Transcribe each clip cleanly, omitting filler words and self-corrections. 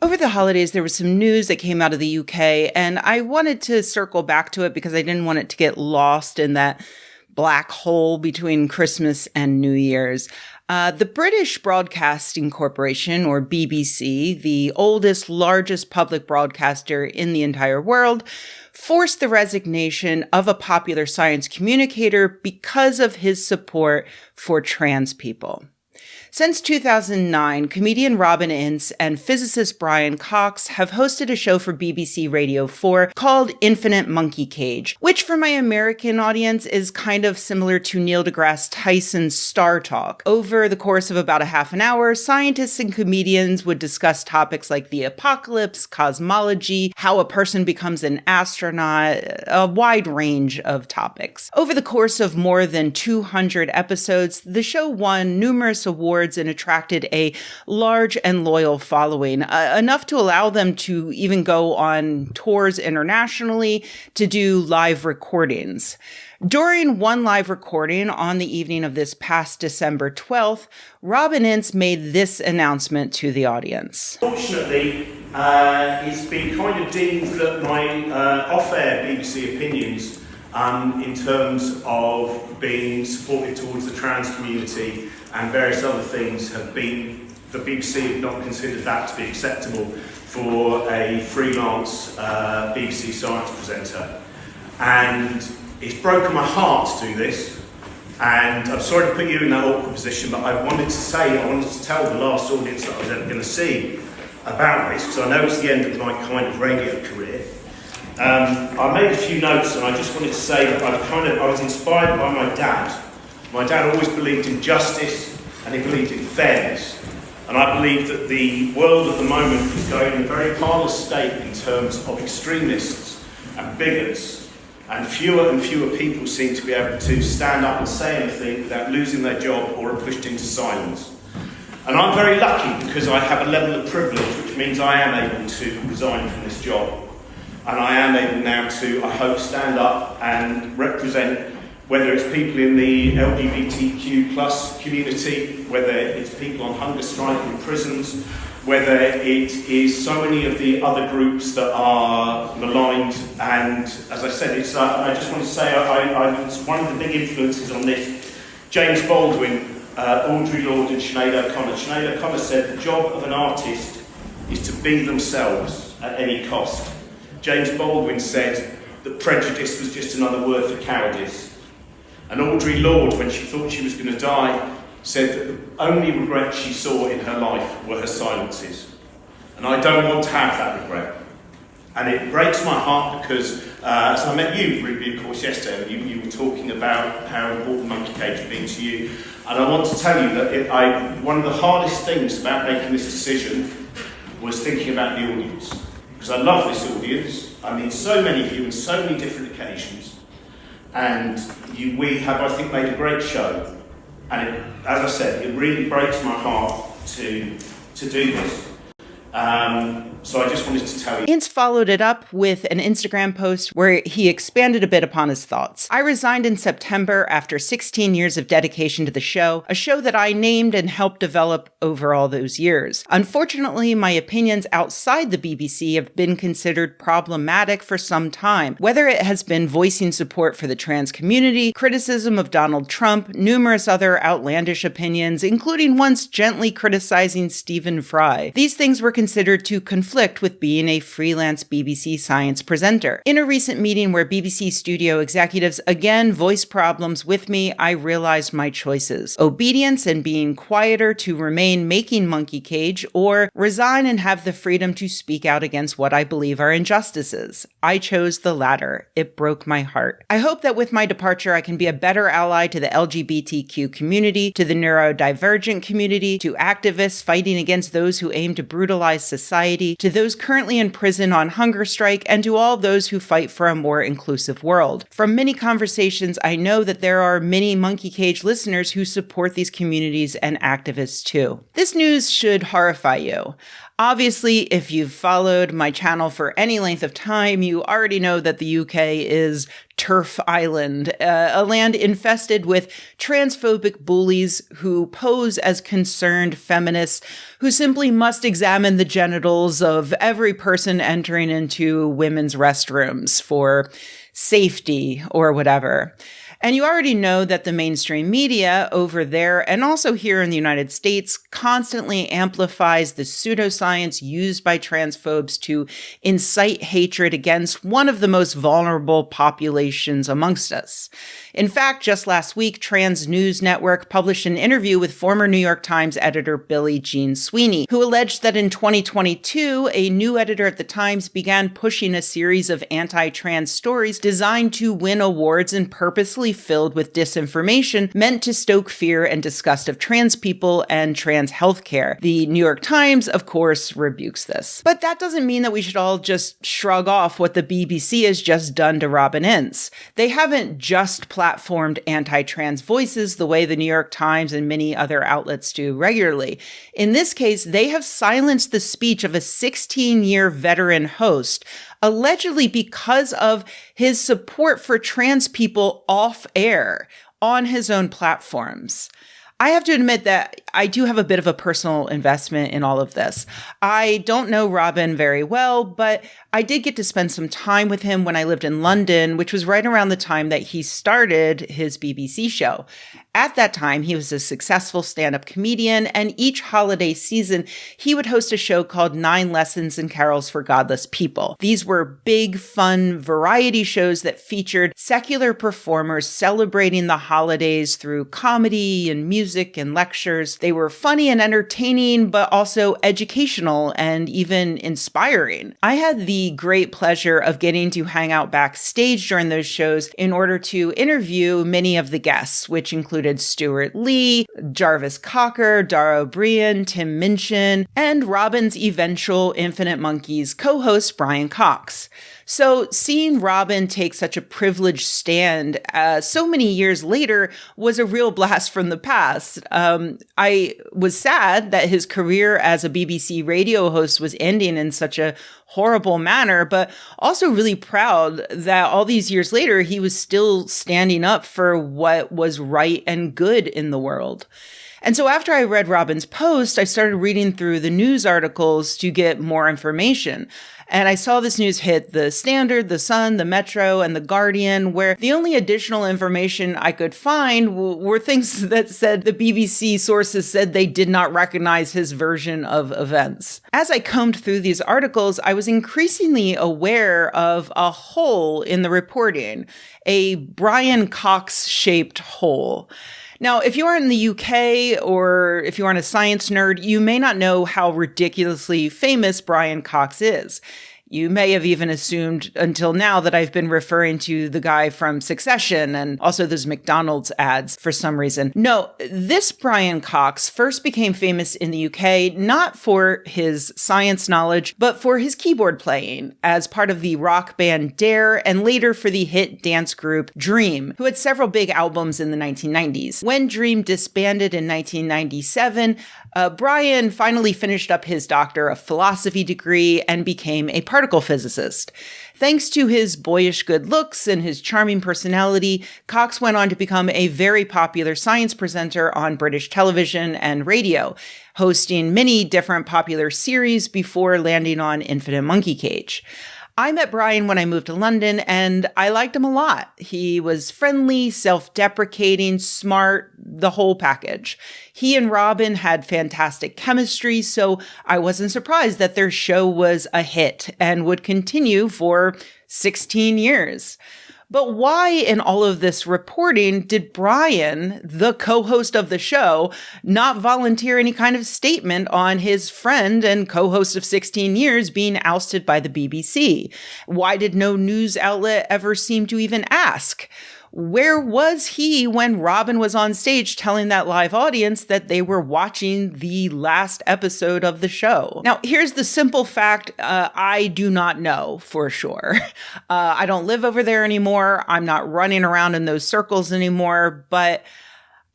Over the holidays, there was some news that came out of the UK, and I wanted to circle back to it because I didn't want it to get lost in that black hole between Christmas and New Year's. The British Broadcasting Corporation, or BBC, the oldest, largest public broadcaster in the entire world, forced the resignation of a popular science communicator because of his support for trans people. Since 2009, comedian Robin Ince and physicist Brian Cox have hosted a show for BBC Radio 4 called Infinite Monkey Cage, which for my American audience is kind of similar to Neil deGrasse Tyson's Star Talk. Over the course of about a half an hour, scientists and comedians would discuss topics like the apocalypse, cosmology, how a person becomes an astronaut, a wide range of topics. Over the course of more than 200 episodes, the show won numerous awards and attracted a large and loyal following, enough to allow them to even go on tours internationally to do live recordings. During one live recording on the evening of this past December 12th, Robin Ince made this announcement to the audience. Fortunately, it's been kind of deemed that my off-air BBC opinions in terms of being supportive towards the trans community and various other things have been, the BBC have not considered that to be acceptable for a freelance BBC science presenter. And it's broken my heart to do this, and I'm sorry to put you in that awkward position, but I wanted to tell the last audience that I was ever going to see about this, because I know it's the end of my kind of radio career. I made a few notes, and I just wanted to say that I was inspired by my dad. My dad always believed in justice, and he believed in fairness. And I believe that the world at the moment is going in a very parlous state in terms of extremists and bigots, and fewer people seem to be able to stand up and say anything without losing their job or are pushed into silence. And I'm very lucky because I have a level of privilege, which means I am able to resign from this job. And I am able now to, I hope, stand up and represent whether it's people in the LGBTQ plus community, whether it's people on hunger strike in prisons, whether it is so many of the other groups that are maligned. And as I said, I just want to say it's one of the big influences on this. James Baldwin, Audre Lorde and Sinead O'Connor. Sinead O'Connor said the job of an artist is to be themselves at any cost. James Baldwin said that prejudice was just another word for cowardice. And Audre Lorde, when she thought she was going to die, said that the only regret she saw in her life were her silences. And I don't want to have that regret. And it breaks my heart because, as I met you, Ruby, of course, yesterday, you were talking about how important Monkey Cage had been to you. And I want to tell you that one of the hardest things about making this decision was thinking about the audience. Because I love this audience. I mean, so many of you on so many different occasions. And we have, I think, made a great show. And as I said, it really breaks my heart to do this. So I just wanted to tell you. Ince followed it up with an Instagram post where he expanded a bit upon his thoughts. I resigned in September after 16 years of dedication to the show, a show that I named and helped develop over all those years. Unfortunately, my opinions outside the BBC have been considered problematic for some time, whether it has been voicing support for the trans community, criticism of Donald Trump, numerous other outlandish opinions, including once gently criticizing Stephen Fry. These things were considered to conflict with being a freelance BBC science presenter. In a recent meeting where BBC studio executives again voiced problems with me, I realized my choices: obedience and being quieter to remain making Monkey Cage, or resign and have the freedom to speak out against what I believe are injustices. I chose the latter. It broke my heart. I hope that with my departure, I can be a better ally to the LGBTQ community, to the neurodivergent community, to activists fighting against those who aim to brutalize society, to those currently in prison on hunger strike, and to all those who fight for a more inclusive world. From many conversations, I know that there are many Monkey Cage listeners who support these communities and activists too. This news should horrify you. Obviously, if you've followed my channel for any length of time, you already know that the UK is Turf Island, a land infested with transphobic bullies who pose as concerned feminists who simply must examine the genitals of every person entering into women's restrooms for safety or whatever. And you already know that the mainstream media over there and also here in the United States constantly amplifies the pseudoscience used by transphobes to incite hatred against one of the most vulnerable populations amongst us. In fact, just last week, Trans News Network published an interview with former New York Times editor Billie Jean Sweeney, who alleged that in 2022, a new editor at the Times began pushing a series of anti-trans stories designed to win awards and purposely filled with disinformation meant to stoke fear and disgust of trans people and trans healthcare. The New York Times, of course, rebukes this. But that doesn't mean that we should all just shrug off what the BBC has just done to Robin Ince. They haven't just platformed anti-trans voices the way the New York Times and many other outlets do regularly. In this case, they have silenced the speech of a 16-year veteran host, allegedly because of his support for trans people off air on his own platforms. I have to admit that I do have a bit of a personal investment in all of this. I don't know Robin very well, but I did get to spend some time with him when I lived in London, which was right around the time that he started his BBC show. At that time, he was a successful stand-up comedian, and each holiday season, he would host a show called 9 Lessons and Carols for Godless People. These were big, fun variety shows that featured secular performers celebrating the holidays through comedy and music and lectures. They were funny and entertaining, but also educational and even inspiring. I had the great pleasure of getting to hang out backstage during those shows in order to interview many of the guests, which included Stuart Lee, Jarvis Cocker, Dara O'Brien, Tim Minchin, and Robin's eventual Infinite Monkeys co-host Brian Cox. So seeing Robin take such a privileged stand so many years later was a real blast from the past. I was sad that his career as a BBC radio host was ending in such a horrible manner, but also really proud that all these years later, he was still standing up for what was right and good in the world. And so after I read Robin's post, I started reading through the news articles to get more information. And I saw this news hit the Standard, the Sun, the Metro, and the Guardian, where the only additional information I could find were things that said the BBC sources said they did not recognize his version of events. As I combed through these articles, I was increasingly aware of a hole in the reporting, a Brian Cox-shaped hole. Now, if you are in the UK or if you aren't a science nerd, you may not know how ridiculously famous Brian Cox is. You may have even assumed until now that I've been referring to the guy from Succession and also those McDonald's ads for some reason. No, this Brian Cox first became famous in the UK not for his science knowledge, but for his keyboard playing as part of the rock band Dare and later for the hit dance group Dream, who had several big albums in the 1990s. When Dream disbanded in 1997, Brian finally finished up his Doctor of Philosophy degree and became a particle physicist. Thanks to his boyish good looks and his charming personality, Cox went on to become a very popular science presenter on British television and radio, hosting many different popular series before landing on Infinite Monkey Cage. I met Brian when I moved to London, and I liked him a lot. He was friendly, self-deprecating, smart, the whole package. He and Robin had fantastic chemistry, so I wasn't surprised that their show was a hit and would continue for 16 years. But why in all of this reporting did Brian, the co-host of the show, not volunteer any kind of statement on his friend and co-host of 16 years being ousted by the BBC? Why did no news outlet ever seem to even ask? Where was he when Robin was on stage telling that live audience that they were watching the last episode of the show? Now, here's the simple fact. I do not know for sure. I don't live over there anymore. I'm not running around in those circles anymore, but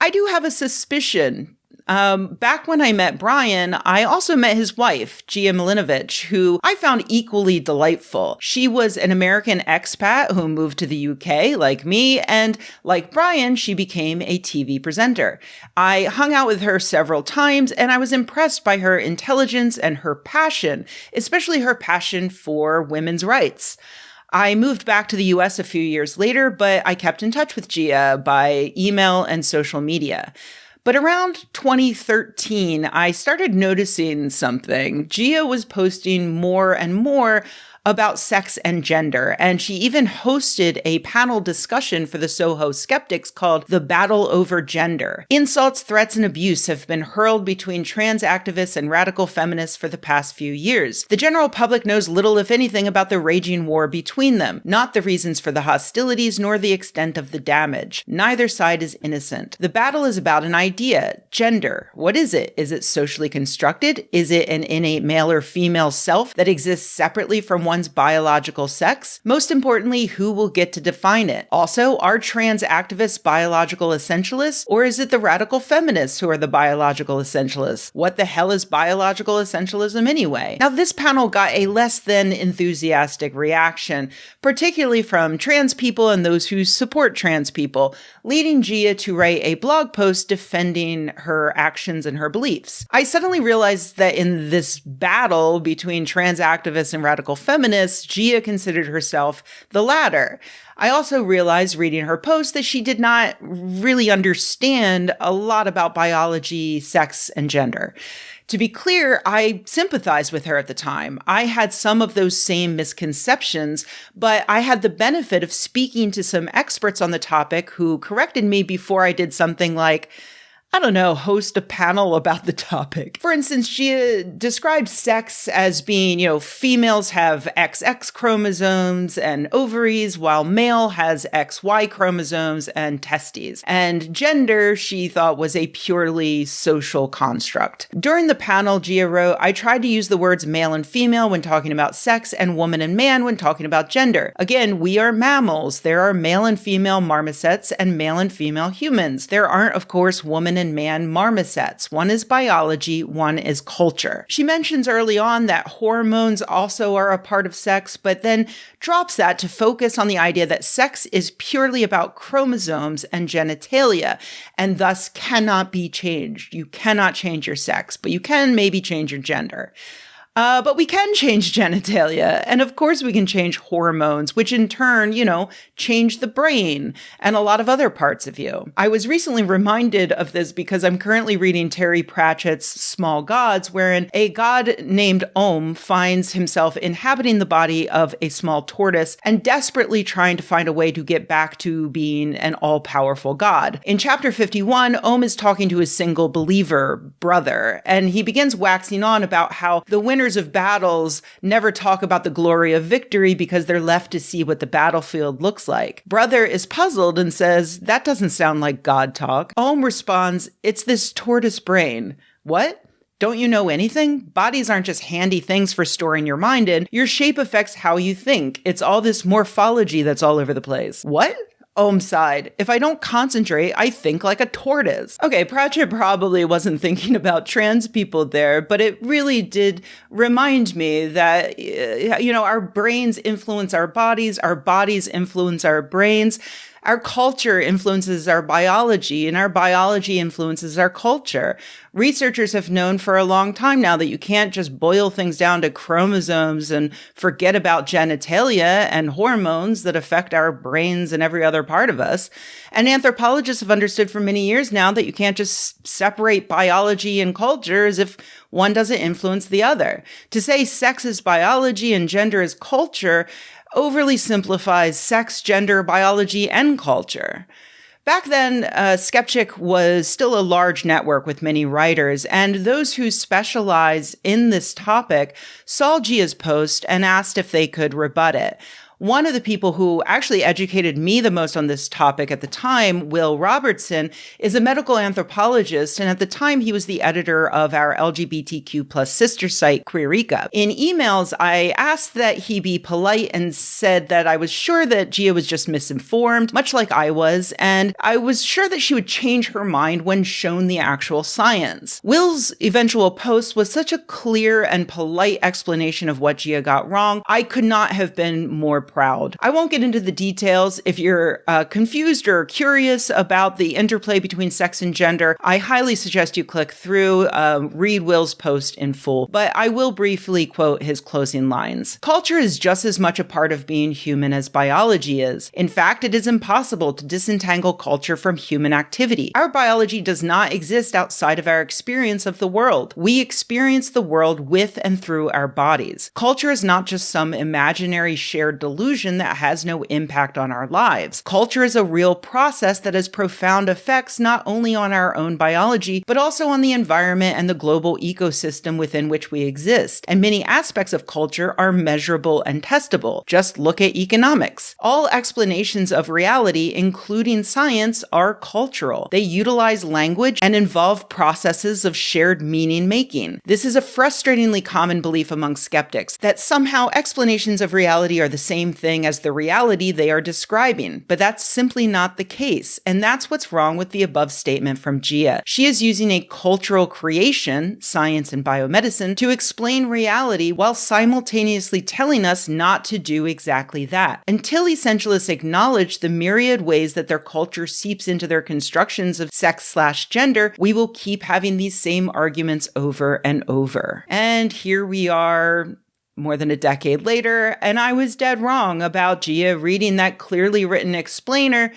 I do have a suspicion. Back when I met Brian, I also met his wife, Gia Milinovich, who I found equally delightful. She was an American expat who moved to the UK, like me, and like Brian, she became a TV presenter. I hung out with her several times, and I was impressed by her intelligence and her passion, especially her passion for women's rights. I moved back to the US a few years later, but I kept in touch with Gia by email and social media. But around 2013, I started noticing something. Gia was posting more and more about sex and gender, and she even hosted a panel discussion for the Soho skeptics called The Battle Over Gender. Insults, threats, and abuse have been hurled between trans activists and radical feminists for the past few years. The general public knows little, if anything, about the raging war between them, not the reasons for the hostilities nor the extent of the damage. Neither side is innocent. The battle is about an idea, gender. What is it? Is it socially constructed? Is it an innate male or female self that exists separately from one's biological sex? Most importantly, who will get to define it? Also, are trans activists biological essentialists, or is it the radical feminists who are the biological essentialists? What the hell is biological essentialism anyway? Now, this panel got a less than enthusiastic reaction, particularly from trans people and those who support trans people, leading Gia to write a blog post defending her actions and her beliefs. I suddenly realized that in this battle between trans activists and radical feminists, Gia considered herself the latter. I also realized reading her post that she did not really understand a lot about biology, sex, and gender. To be clear, I sympathized with her at the time. I had some of those same misconceptions, but I had the benefit of speaking to some experts on the topic who corrected me before I did something like, host a panel about the topic. For instance, she described sex as being, females have XX chromosomes and ovaries, while male has XY chromosomes and testes. And gender, she thought, was a purely social construct. During the panel, Gia wrote, I tried to use the words male and female when talking about sex and woman and man when talking about gender. Again, we are mammals. There are male and female marmosets and male and female humans. There aren't, of course, woman and man marmosets. One is biology, one is culture. She mentions early on that hormones also are a part of sex, but then drops that to focus on the idea that sex is purely about chromosomes and genitalia, and thus cannot be changed. You cannot change your sex, but you can maybe change your gender. But we can change genitalia. And of course we can change hormones, which in turn, change the brain and a lot of other parts of you. I was recently reminded of this because I'm currently reading Terry Pratchett's Small Gods, wherein a god named Om finds himself inhabiting the body of a small tortoise and desperately trying to find a way to get back to being an all-powerful god. In chapter 51, Om is talking to his single believer brother, and he begins waxing on about how the winners of battles never talk about the glory of victory because they're left to see what the battlefield looks like. Brother is puzzled and says, that doesn't sound like God talk. Om responds, it's this tortoise brain. What? Don't you know anything? Bodies aren't just handy things for storing your mind in. Your shape affects how you think. It's all this morphology that's all over the place. What? Om sighed. If I don't concentrate, I think like a tortoise. Okay, Pratchett probably wasn't thinking about trans people there, but it really did remind me that, our brains influence our bodies influence our brains. Our culture influences our biology, and our biology influences our culture. Researchers have known for a long time now that you can't just boil things down to chromosomes and forget about genitalia and hormones that affect our brains and every other part of us. And anthropologists have understood for many years now that you can't just separate biology and culture as if one doesn't influence the other. To say sex is biology and gender is culture overly simplifies sex, gender, biology, and culture. Back then, Skepchick was still a large network with many writers, and those who specialize in this topic saw Gia's post and asked if they could rebut it. One of the people who actually educated me the most on this topic at the time, Will Robertson, is a medical anthropologist, and at the time he was the editor of our LGBTQ plus sister site, Queerica. In emails, I asked that he be polite and said that I was sure that Gia was just misinformed, much like I was, and I was sure that she would change her mind when shown the actual science. Will's eventual post was such a clear and polite explanation of what Gia got wrong. I could not have been more proud. I won't get into the details. If you're confused or curious about the interplay between sex and gender, I highly suggest you click through, read Will's post in full, but I will briefly quote his closing lines. Culture is just as much a part of being human as biology is. In fact, it is impossible to disentangle culture from human activity. Our biology does not exist outside of our experience of the world. We experience the world with and through our bodies. Culture is not just some imaginary shared delusion that has no impact on our lives. Culture is a real process that has profound effects not only on our own biology, but also on the environment and the global ecosystem within which we exist. And many aspects of culture are measurable and testable. Just look at economics. All explanations of reality, including science, are cultural. They utilize language and involve processes of shared meaning making. This is a frustratingly common belief among skeptics, that somehow explanations of reality are the same thing as the reality they are describing. But that's simply not the case, and that's what's wrong with the above statement from Gia. She is using a cultural creation, science and biomedicine, to explain reality while simultaneously telling us not to do exactly that. Until essentialists acknowledge the myriad ways that their culture seeps into their constructions of sex/gender, we will keep having these same arguments over and over. And here we are, more than a decade later, and I was dead wrong about Gia reading that clearly written explainer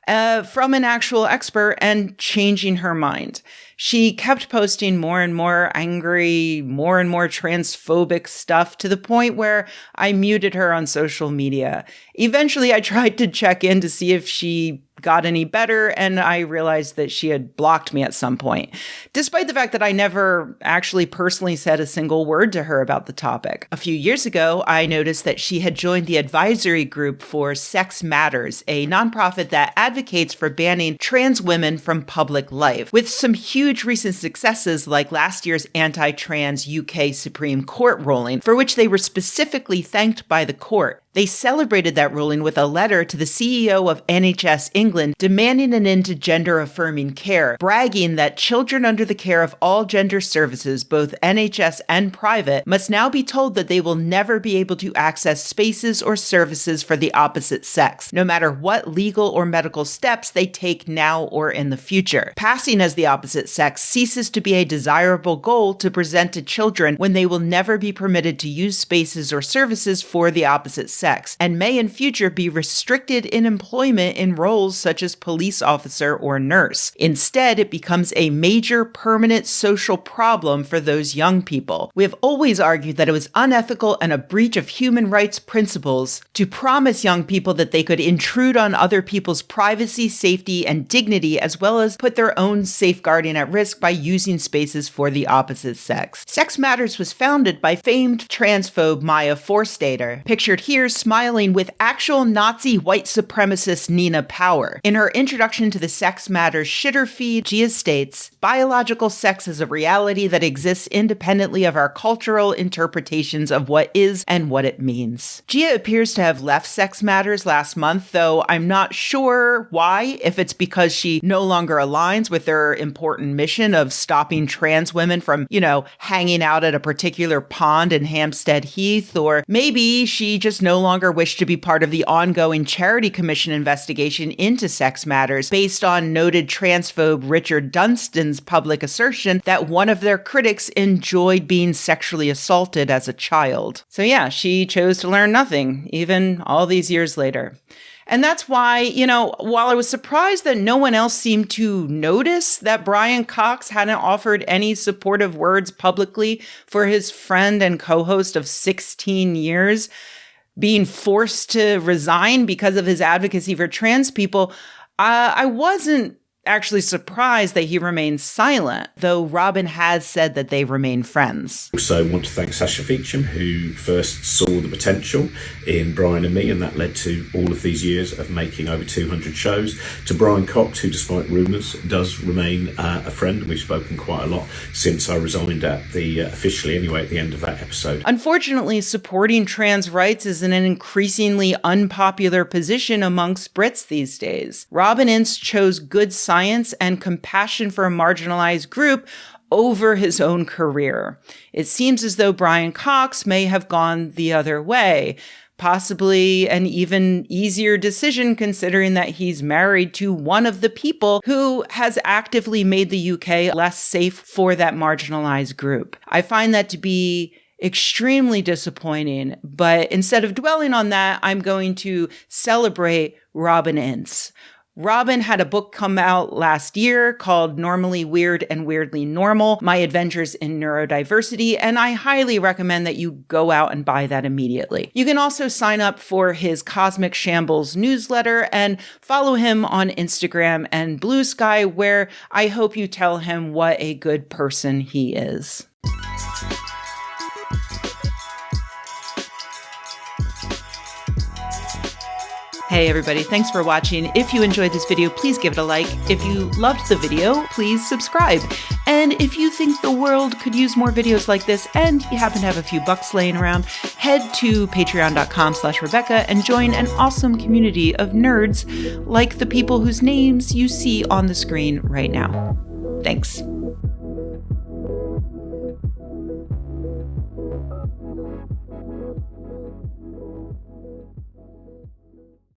from an actual expert and changing her mind. She kept posting more and more angry, more and more transphobic stuff to the point where I muted her on social media. Eventually, I tried to check in to see if she got any better, and I realized that she had blocked me at some point, despite the fact that I never actually personally said a single word to her about the topic. A few years ago, I noticed that she had joined the advisory group for Sex Matters, a nonprofit that advocates for banning trans women from public life, with some huge recent successes like last year's anti-trans UK Supreme Court ruling, for which they were specifically thanked by the court. They celebrated that ruling with a letter to the CEO of NHS England demanding an end to gender-affirming care, bragging that children under the care of all gender services, both NHS and private, must now be told that they will never be able to access spaces or services for the opposite sex, no matter what legal or medical steps they take now or in the future. Passing as the opposite sex ceases to be a desirable goal to present to children when they will never be permitted to use spaces or services for the opposite sex, and may in future be restricted in employment in roles such as police officer or nurse. Instead, it becomes a major permanent social problem for those young people. We have always argued that it was unethical and a breach of human rights principles to promise young people that they could intrude on other people's privacy, safety, and dignity, as well as put their own safeguarding at risk by using spaces for the opposite sex. Sex Matters was founded by famed transphobe Maya Forstater, pictured here smiling with actual Nazi white supremacist Nina Power. In her introduction to the Sex Matters shitter feed, Gia states, "Biological sex is a reality that exists independently of our cultural interpretations of what is and what it means." Gia appears to have left Sex Matters last month, though I'm not sure why, if it's because she no longer aligns with their important mission of stopping trans women from, hanging out at a particular pond in Hampstead Heath, or maybe she just no longer wished to be part of the ongoing Charity Commission investigation into Sex Matters based on noted transphobe Richard Dunstan's public assertion that one of their critics enjoyed being sexually assaulted as a child. So yeah, she chose to learn nothing, even all these years later. And that's why, while I was surprised that no one else seemed to notice that Brian Cox hadn't offered any supportive words publicly for his friend and co-host of 16 years being forced to resign because of his advocacy for trans people, I wasn't actually surprised that he remains silent, though Robin has said that they remain friends. Also want to thank Sasha Feacham, who first saw the potential in Brian and me, and that led to all of these years of making over 200 shows. To Brian Cox, who, despite rumours, does remain a friend, and we've spoken quite a lot since I resigned at the, officially anyway, at the end of that episode. Unfortunately, supporting trans rights is an increasingly unpopular position amongst Brits these days. Robin Ince chose good science and compassion for a marginalized group over his own career. It seems as though Brian Cox may have gone the other way, possibly an even easier decision considering that he's married to one of the people who has actively made the UK less safe for that marginalized group. I find that to be extremely disappointing, but instead of dwelling on that, I'm going to celebrate Robin Ince. Robin had a book come out last year called Normally Weird and Weirdly Normal, My Adventures in Neurodiversity, and I highly recommend that you go out and buy that immediately. You can also sign up for his Cosmic Shambles newsletter and follow him on Instagram and Bsky, where I hope you tell him what a good person he is. Hey everybody, thanks for watching. If you enjoyed this video, please give it a like. If you loved the video, please subscribe. And if you think the world could use more videos like this and you happen to have a few bucks laying around, head to patreon.com/Rebecca and join an awesome community of nerds like the people whose names you see on the screen right now. Thanks.